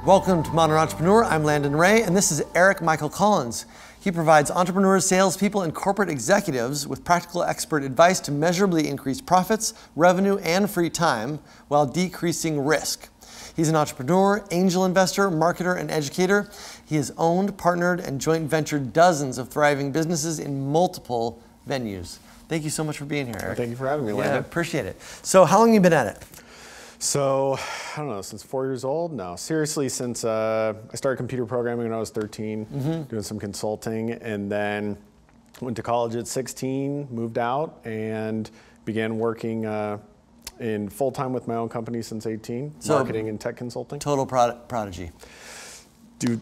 Welcome to Modern Entrepreneur. I'm Landon Ray, and this is Eric Michael Collins. He provides entrepreneurs, salespeople, and corporate executives with practical expert advice to measurably increase profits, revenue, and free time while decreasing risk. He's an entrepreneur, angel investor, marketer, and educator. He has owned, partnered, and joint ventured dozens of thriving businesses in multiple venues. Thank you so much for being here, Eric. Thank you for having me, Landon. Yeah, appreciate it. So how long have you been at it? So, I don't know, since 4 years old? No, seriously, since I started computer programming when I was 13, doing some consulting, and then went to college at 16, moved out, and began working in full-time with my own company since 18, marketing and tech consulting. Total prodigy.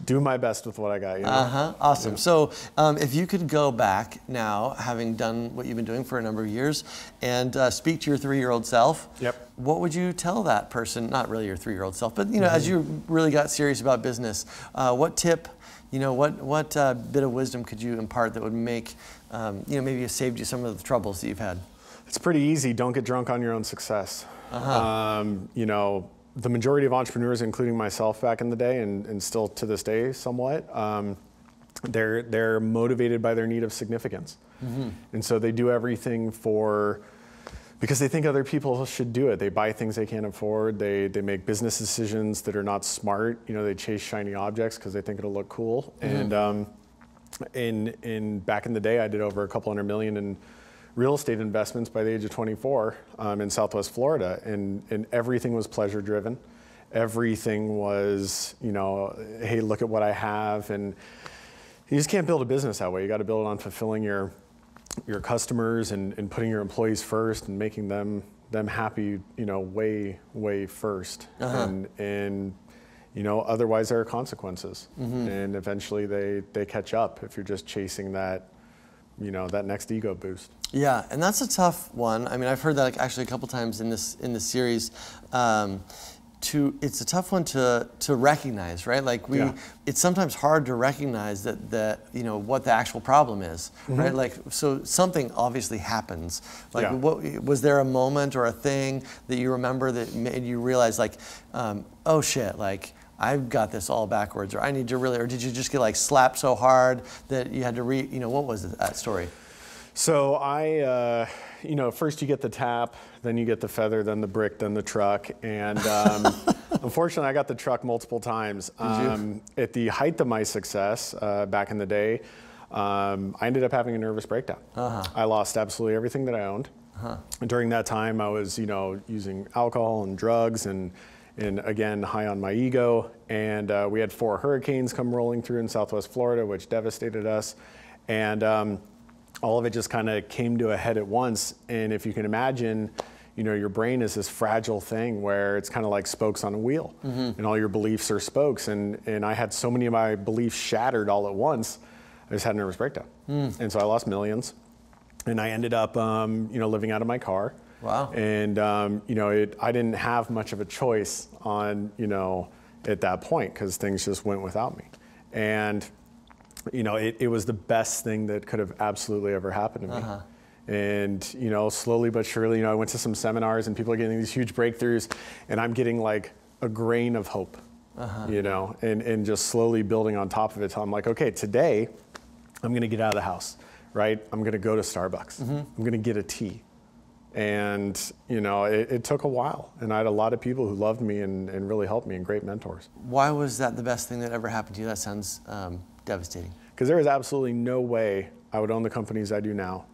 Do my best with what I got, you know? Awesome. Yeah. So if you could go back now, having done what you've been doing for a number of years, and speak to your 3-year-old self, what would you tell that person? Not really your 3-year-old self, but you know, as you really got serious about business, what tip, you know, what bit of wisdom could you impart that would make, you know, maybe have saved you some of the troubles that you've had? It's pretty easy. Don't get drunk on your own success. You know, the majority of entrepreneurs, including myself back in the day, and still to this day somewhat, they're motivated by their need of significance. And so they do everything because they think other people should do it. They buy things they can't afford. They make business decisions that are not smart. You know, they chase shiny objects because they think it'll look cool. And back in the day, I did over a couple $100 million in real estate investments by the age of 24 in Southwest Florida, and everything was pleasure driven. Everything was, you know, hey, look at what I have, and you just can't build a business that way. You got to build it on fulfilling your customers and putting your employees first and making them happy, you know, way first. And you know, otherwise there are consequences, and eventually they catch up if you're just chasing that, you know, that next ego boost. Yeah, and that's a tough one. I mean, I've heard that actually a couple times in this series. It's a tough one to recognize, right? Like it's sometimes hard to recognize that you know what the actual problem is, right? Like, so something obviously happens. Like, what was there a moment or a thing that you remember that made you realize, like, oh shit, like, I've got this all backwards, or I need to really, or did you just get like slapped so hard that you had to you know, what was that story? So you know, first you get the tap, then you get the feather, then the brick, then the truck. And unfortunately, I got the truck multiple times. At the height of my success back in the day, I ended up having a nervous breakdown. I lost absolutely everything that I owned. And during that time, I was, you know, using alcohol and drugs and again, high on my ego. And we had 4 hurricanes come rolling through in Southwest Florida, which devastated us. And all of it just kind of came to a head at once. And if you can imagine, you know, your brain is this fragile thing where it's kind of like spokes on a wheel, and all your beliefs are spokes. And I had so many of my beliefs shattered all at once, I just had a nervous breakdown. And so I lost millions, and I ended up, you know, living out of my car. Wow. And, you know, I didn't have much of a choice on, you know, at that point, because things just went without me. And, you know, it was the best thing that could have absolutely ever happened to me. And, you know, slowly but surely, you know, I went to some seminars and people are getting these huge breakthroughs, and I'm getting like a grain of hope, you know, and just slowly building on top of it till I'm like, okay, today I'm going to get out of the house, right? I'm going to go to Starbucks. I'm going to get a tea. And, you know, it took a while, and I had a lot of people who loved me and really helped me, and great mentors. Why was that the best thing that ever happened to you? That sounds devastating. Because there is absolutely no way I would own the companies I do now,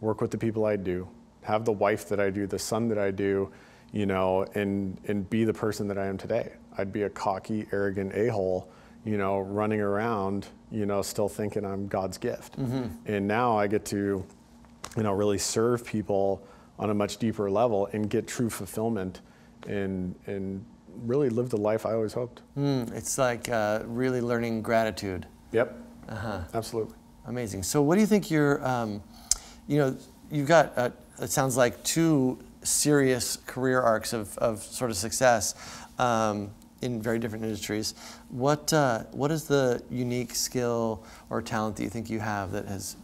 work with the people I do, have the wife that I do, the son that I do, you know, and be the person that I am today. I'd be a cocky, arrogant a-hole, you know, running around, you know, still thinking I'm God's gift. And now I get to, you know, really serve people on a much deeper level and get true fulfillment and really live the life I always hoped. It's like really learning gratitude. Yep. Absolutely. Amazing. So what do you think you're, you know, you've got, it sounds like 2 serious career arcs of sort of success in very different industries. What is the unique skill or talent that you think you have that has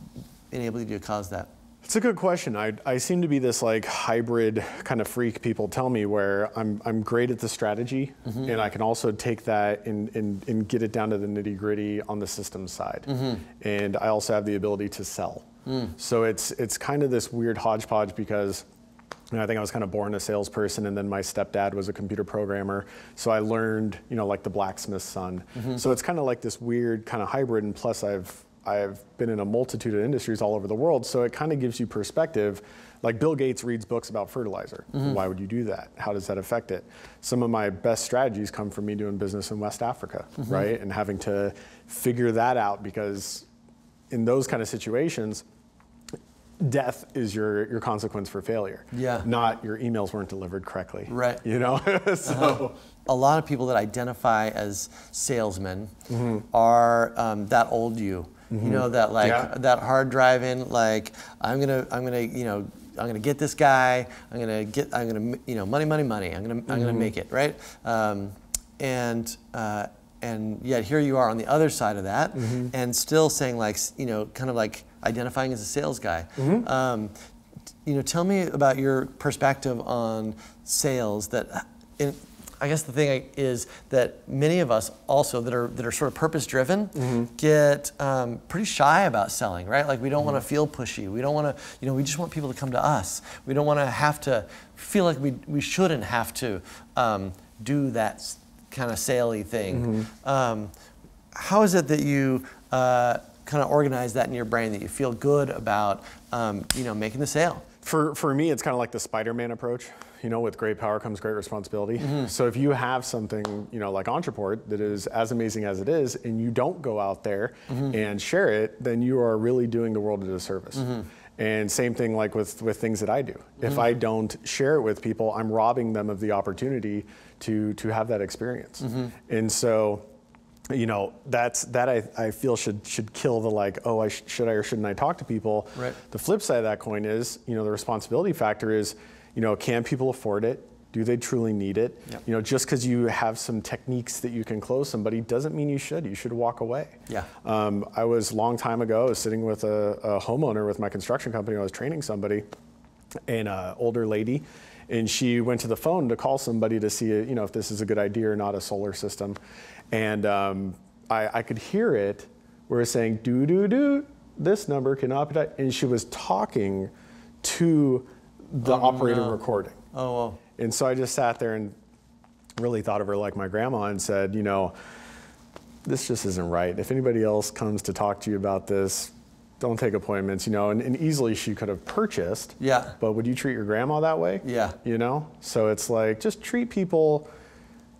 enabled you to cause that? It's a good question. I seem to be this like hybrid kind of freak, people tell me, where I'm great at the strategy, and I can also take that and get it down to the nitty gritty on the systems side. And I also have the ability to sell. So it's kind of this weird hodgepodge, because I think I was kind of born a salesperson, and then my stepdad was a computer programmer. So I learned, like the blacksmith's son. So it's kind of like this weird kind of hybrid, and plus I've been in a multitude of industries all over the world, so it kind of gives you perspective. Like Bill Gates reads books about fertilizer. Why would you do that? How does that affect it? Some of my best strategies come from me doing business in West Africa, right? And having to figure that out, because in those kind of situations, death is your consequence for failure. Yeah. Not your emails weren't delivered correctly. Right. So. A lot of people that identify as salesmen are that old you. That like that hard driving, like I'm gonna get this guy. I'm gonna money. I'm gonna make it, right? And yet here you are on the other side of that, and still saying like, kind of like identifying as a sales guy. Tell me about your perspective on sales. I guess the thing is that many of us also that are sort of purpose driven get pretty shy about selling, right? Like we don't want to feel pushy. We don't want to, we just want people to come to us. We don't want to have to feel like we shouldn't have to do that kind of saley thing. How is it that you kind of organize that in your brain, that you feel good about making the sale? For me, it's kind of like the Spiderman approach. With great power comes great responsibility. So if you have something, like Ontraport that is as amazing as it is, and you don't go out there and share it, then you are really doing the world a disservice. And same thing like with things that I do. If I don't share it with people, I'm robbing them of the opportunity to have that experience. And so, that I feel should kill the like, oh, should I or shouldn't I talk to people? Right. The flip side of that coin is, the responsibility factor is, can people afford it? Do they truly need it? Yep. Just because you have some techniques that you can close somebody doesn't mean you should. You should walk away. Yeah. I was a long time ago, I was sitting with a homeowner with my construction company. I was training somebody, and an older lady, and she went to the phone to call somebody to see, if this is a good idea or not, a solar system. And I could hear it where it's saying, do, this number cannot be, and she was talking to the operator recording. Oh, wow. And so I just sat there and really thought of her like my grandma and said, this just isn't right. If anybody else comes to talk to you about this, don't take appointments, and easily she could have purchased. Yeah. But would you treat your grandma that way? Yeah. So it's like, just treat people,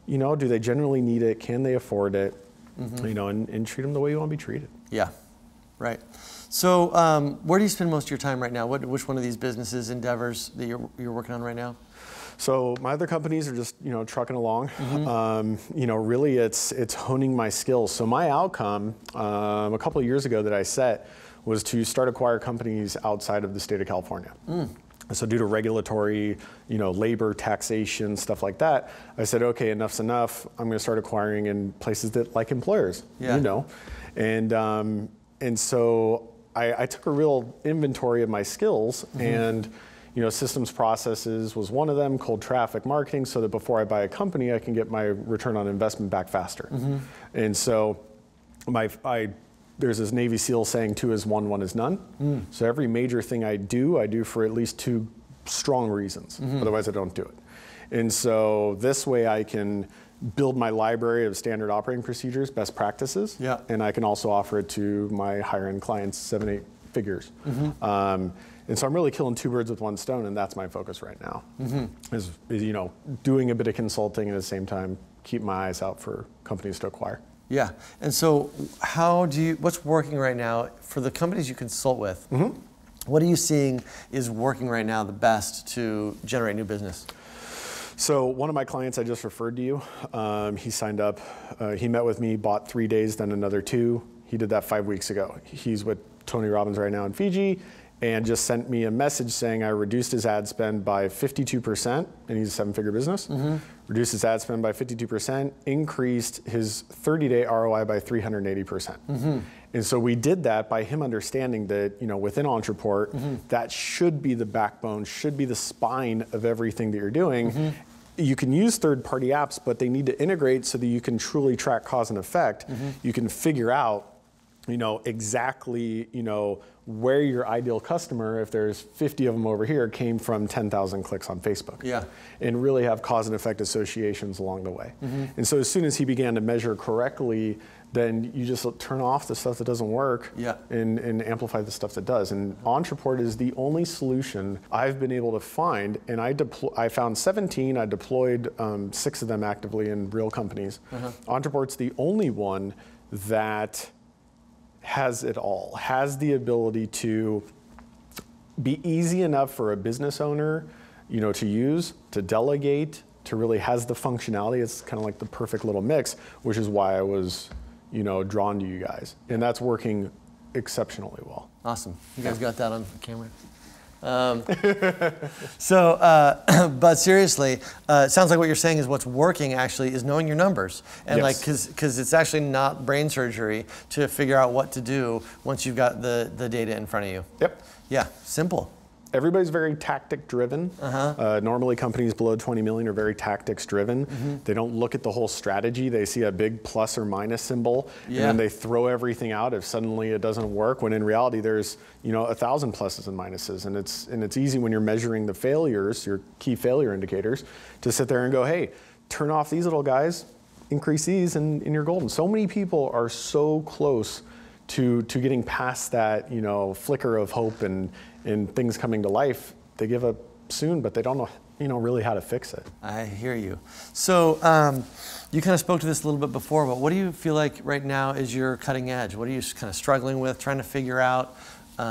do they generally need it? Can they afford it? And treat them the way you want to be treated. Yeah. Right. So where do you spend most of your time right now? Which one of these businesses endeavors that you're working on right now? So my other companies are just trucking along. Really it's honing my skills. So my outcome a couple of years ago that I set was to start acquire companies outside of the state of California. So due to regulatory, labor, taxation, stuff like that, I said, okay, enough's enough. I'm going to start acquiring in places that like employers. Yeah. And so I took a real inventory of my skills, and systems processes was one of them, cold traffic marketing, so that before I buy a company, I can get my return on investment back faster. And so there's this Navy SEAL saying 2 is 1, 1 is none. So every major thing I do for at least 2 strong reasons. Otherwise I don't do it. And so this way I can build my library of standard operating procedures, best practices, and I can also offer it to my higher end clients, 7, 8 figures. And so I'm really killing 2 birds with 1 stone, and that's my focus right now. Is doing a bit of consulting, and at the same time keep my eyes out for companies to acquire. Yeah. And so what's working right now for the companies you consult with? What are you seeing is working right now the best to generate new business? So one of my clients I just referred to you, he signed up, he met with me, bought 3 days, then another 2. He did that 5 weeks ago. He's with Tony Robbins right now in Fiji, and just sent me a message saying I reduced his ad spend by 52%, and he's a 7-figure business. Reduced his ad spend by 52%, increased his 30-day ROI by 380%. And so we did that by him understanding that, you know, within Ontraport, that should be the backbone, should be the spine of everything that you're doing. You can use third-party apps, but they need to integrate so that you can truly track cause and effect. You can figure out, you know, exactly, you know, where your ideal customer, if there's 50 of them over here, came from 10,000 clicks on Facebook. And really have cause and effect associations along the way. And so as soon as he began to measure correctly, then you just turn off the stuff that doesn't work and amplify the stuff that does. And Ontraport is the only solution I've been able to find, and I found 17, I deployed 6 of them actively in real companies. Ontraport's the only one that has it all, has the ability to be easy enough for a business owner, you know, to use, to delegate, to really has the functionality. It's kind of like the perfect little mix, which is why I was, you know, drawn to you guys. And that's working exceptionally well. Awesome. You guys got that on camera. But seriously, it sounds like what you're saying is what's working actually is knowing your numbers. And like, cause it's actually not brain surgery to figure out what to do once you've got the data in front of you. Yeah, simple. Everybody's very tactic driven. Normally companies below 20 million are very tactics driven. They don't look at the whole strategy. They see a big plus or minus symbol and then they throw everything out if suddenly it doesn't work, when in reality there's, you know, 1,000 pluses and minuses. And it's easy when you're measuring the failures, your key failure indicators, to sit there and go, hey, turn off these little guys, increase these, and you're golden. So many people are so close to getting past that, you know, flicker of hope and things coming to life. They give up soon, but they don't know, you know, really how to fix it. I hear you. So you kind of spoke to this a little bit before, but what do you feel like right now is your cutting edge? What are you kind of struggling with, trying to figure out? What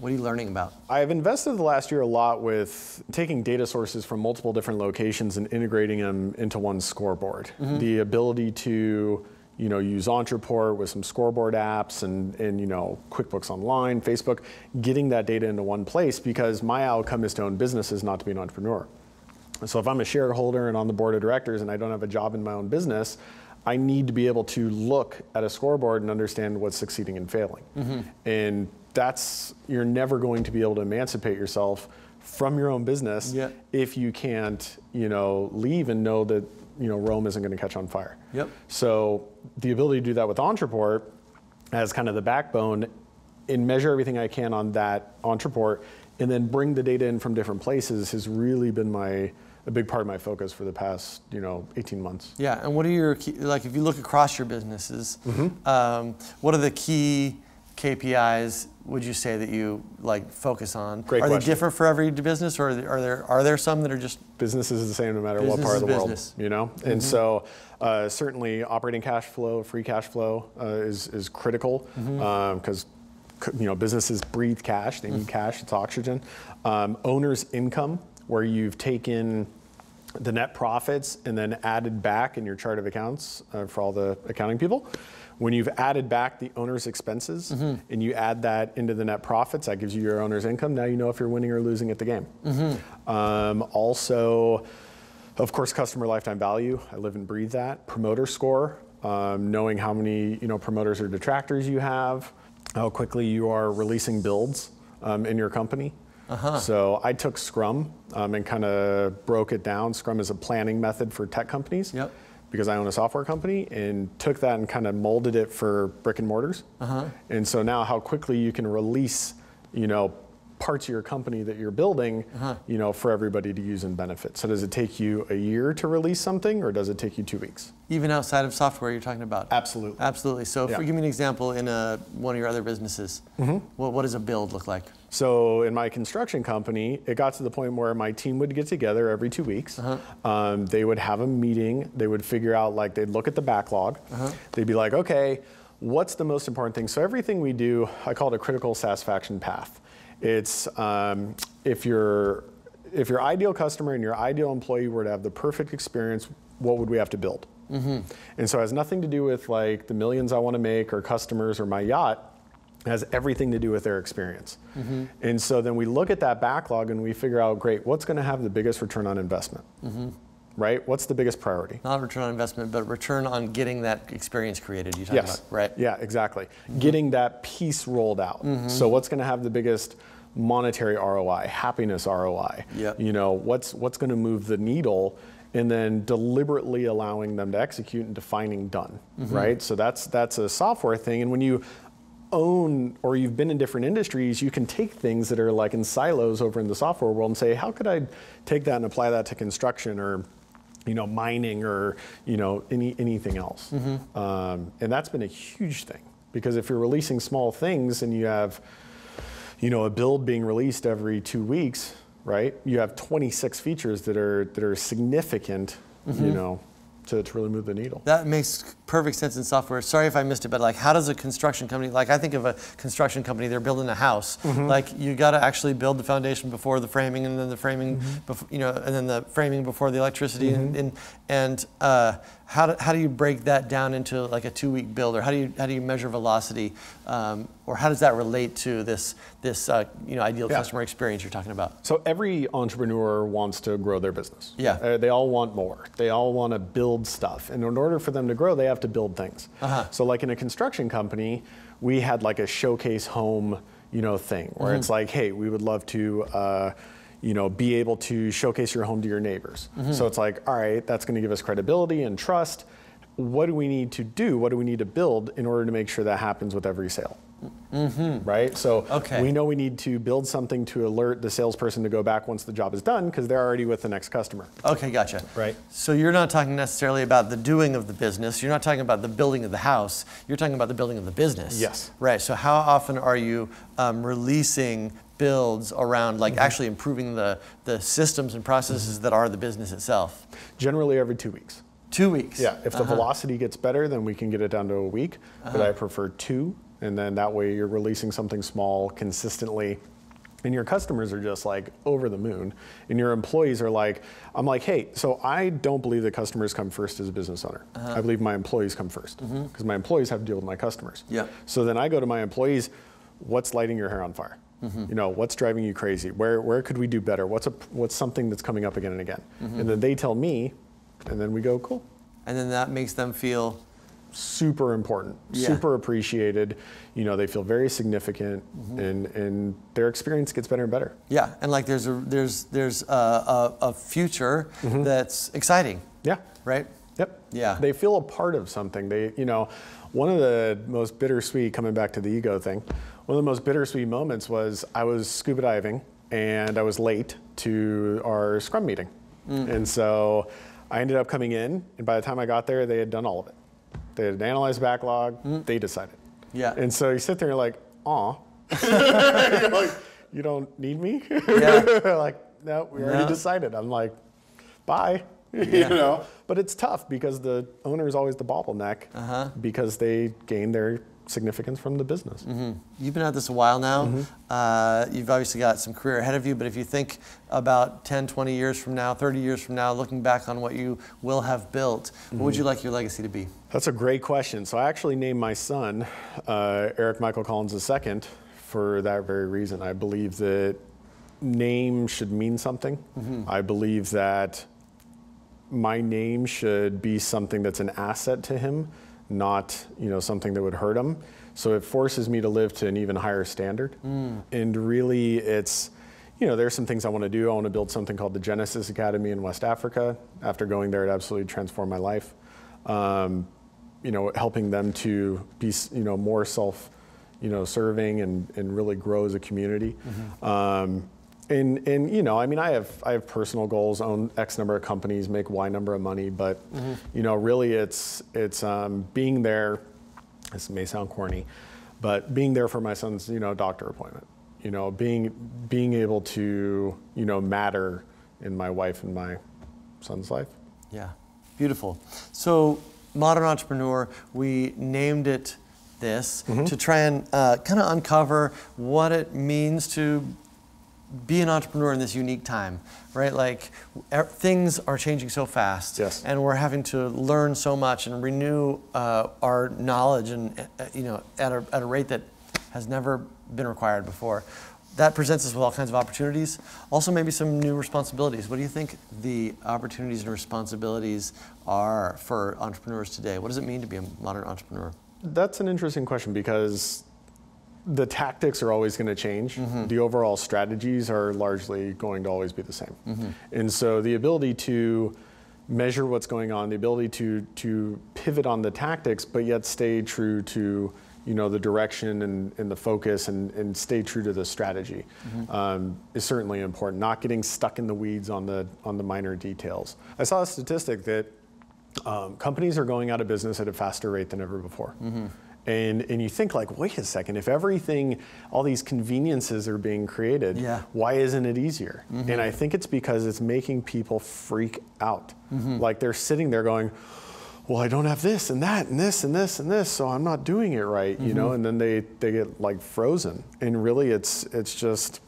are you learning about? I've invested the last year a lot with taking data sources from multiple different locations and integrating them into one scoreboard. The ability to, you know, use Ontraport with some scoreboard apps and you know, QuickBooks Online, Facebook, getting that data into one place, because my outcome is to own businesses, not to be an entrepreneur. So if I'm a shareholder and on the board of directors and I don't have a job in my own business, I need to be able to look at a scoreboard and understand what's succeeding and failing. And that's, you're never going to be able to emancipate yourself from your own business if you can't, you know, leave and know that, you know, Rome isn't going to catch on fire. So the ability to do that with Ontraport as kind of the backbone and measure everything I can on that Ontraport and then bring the data in from different places has really been a big part of my focus for the past, you know, 18 months. Yeah, and what are your key, like if you look across your businesses, what are the key KPIs would you say that you like focus on? Great question. Are they question. different for every business, or are there some that are just business is the same no matter what part of the world, you know? And so certainly operating cash flow, free cash flow is critical because you know, businesses breathe cash, they need cash, it's oxygen. Owner's income, where you've taken the net profits and then added back in your chart of accounts for all the accounting people. When you've added back the owner's expenses and you add that into the net profits, that gives you your owner's income. Now you know if you're winning or losing at the game. Also, of course, customer lifetime value. I live and breathe that. Promoter score, knowing how many, you know, promoters or detractors you have, how quickly you are releasing builds in your company. So I took Scrum and kind of broke it down. Scrum is a planning method for tech companies. Because I own a software company, and took that and kind of molded it for brick and mortars. And so now how quickly you can release, you know, parts of your company that you're building, you know, for everybody to use and benefit. So does it take you a year to release something, or does it take you 2 weeks? Even outside of software you're talking about? Absolutely. Absolutely. So if you give me an example in one of your other businesses, what does a build look like? So in my construction company, it got to the point where my team would get together every 2 weeks. They would have a meeting. They would figure out, like, they'd look at the backlog. They'd be like, okay, what's the most important thing? So everything we do, I call it a critical satisfaction path. It's if your ideal customer and your ideal employee were to have the perfect experience, what would we have to build? And so it has nothing to do with like the millions I want to make or customers or my yacht. It has everything to do with their experience. And so then we look at that backlog and we figure out, great, what's going to have the biggest return on investment? Right? What's the biggest priority? Not return on investment, but return on getting that experience created. You talking about, right? Yeah, exactly. Getting that piece rolled out. So what's going to have the biggest monetary ROI, happiness ROI? Yep. You know, what's going to move the needle, and then deliberately allowing them to execute and defining done. Right? So that's a software thing. And when you own, or you've been in different industries, you can take things that are like in silos over in the software world and say, how could I take that and apply that to construction, or mining, or anything else. And that's been a huge thing, because if you're releasing small things and you have a build being released every 2 weeks, right? You have 26 features that are significant, to really move the needle. That makes perfect sense in software. Sorry if I missed it, but like, how does a construction company, like I think of a construction company, they're building a house. Like you got to actually build the foundation before the framing, and then the framing, before, and then the framing before the electricity. And how do you break that down into like a 2-week build, or how do you measure velocity, or how does that relate to this ideal customer experience you're talking about? So every entrepreneur wants to grow their business. Yeah. They all want more. They all want to build stuff, and in order for them to grow, they have to build things. So like in a construction company, we had like a showcase home, thing where it's like, hey, we would love to, be able to showcase your home to your neighbors. So it's like, all right, that's going to give us credibility and trust. What do we need to do? What do we need to build in order to make sure that happens with every sale? Right? So we know we need to build something to alert the salesperson to go back once the job is done, because they're already with the next customer. Okay, gotcha. Right. So you're not talking necessarily about the doing of the business. You're not talking about the building of the house. You're talking about the building of the business. Yes. Right. So how often are you releasing builds around like actually improving the systems and processes that are the business itself? Generally every 2 weeks. 2 weeks? Yeah. If the velocity gets better, then we can get it down to a week. But I prefer 2. And then that way you're releasing something small consistently, and your customers are just like over the moon, and your employees are like, I'm like, hey, so I don't believe that customers come first as a business owner. I believe my employees come first, because my employees have to deal with my customers. Yeah. So then I go to my employees, what's lighting your hair on fire? What's driving you crazy? Where could we do better? What's something that's coming up again and again? And then they tell me, and then we go, cool. And then that makes them feel super important, super appreciated. They feel very significant, and their experience gets better and better. Yeah, and like there's a future that's exciting. Yeah. Right. Yep. Yeah. They feel a part of something. They, one of the most bittersweet, coming back to the ego thing, one of the most bittersweet moments was I was scuba diving and I was late to our Scrum meeting, and so I ended up coming in, and by the time I got there, they had done all of it. They had analyzed backlog. They decided. Yeah. And so you sit there and you're like, aw. You're like, you don't need me? Yeah. They're like, no, we already decided. I'm like, bye. But it's tough because the owner is always the bottleneck because they gain their significance from the business. You've been at this a while now. You've obviously got some career ahead of you, but if you think about 10, 20 years from now, 30 years from now, looking back on what you will have built, what would you like your legacy to be? That's a great question. So I actually named my son Eric Michael Collins II for that very reason. I believe that name should mean something. I believe that my name should be something that's an asset to him, not something that would hurt him. So it forces me to live to an even higher standard. And really it's, there's some things I want to do. I want to build something called the Genesis Academy in West Africa. After going there, it absolutely transformed my life. Helping them to be, more serving and really grow as a community. And I have personal goals, own X number of companies, make Y number of money, but really it's being there. This may sound corny, but being there for my son's doctor appointment. Being able to matter in my wife and my son's life. Yeah, beautiful. So Modern Entrepreneur, we named it this to try and kind of uncover what it means to be an entrepreneur in this unique time, right? Like things are changing so fast, and we're having to learn so much and renew our knowledge, and at a rate that has never been required before. That presents us with all kinds of opportunities, also maybe some new responsibilities. What do you think the opportunities and responsibilities are for entrepreneurs today? What does it mean to be a modern entrepreneur? That's an interesting question because the tactics are always going to change. The overall strategies are largely going to always be the same. And so the ability to measure what's going on, the ability to pivot on the tactics, but yet stay true to the direction and the focus and stay true to the strategy is certainly important. Not getting stuck in the weeds on the minor details. I saw a statistic that companies are going out of business at a faster rate than ever before. And you think like, wait a second, if everything, all these conveniences are being created, why isn't it easier? And I think it's because it's making people freak out. Like they're sitting there going, well, I don't have this and that and this and this and this, so I'm not doing it right, and then they get like frozen. And really it's just,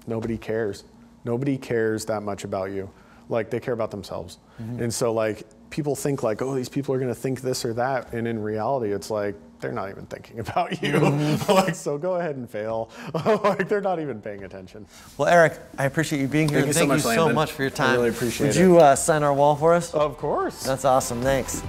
nobody cares. Nobody cares that much about you. Like they care about themselves. And so like people think like, oh, these people are gonna think this or that. And in reality, it's like, they're not even thinking about you. Like, so go ahead and fail. Like they're not even paying attention. Well, Eric, I appreciate you being here. Thank you so much, so much for your time. I really appreciate it. Would you sign our wall for us? Of course. That's awesome, thanks.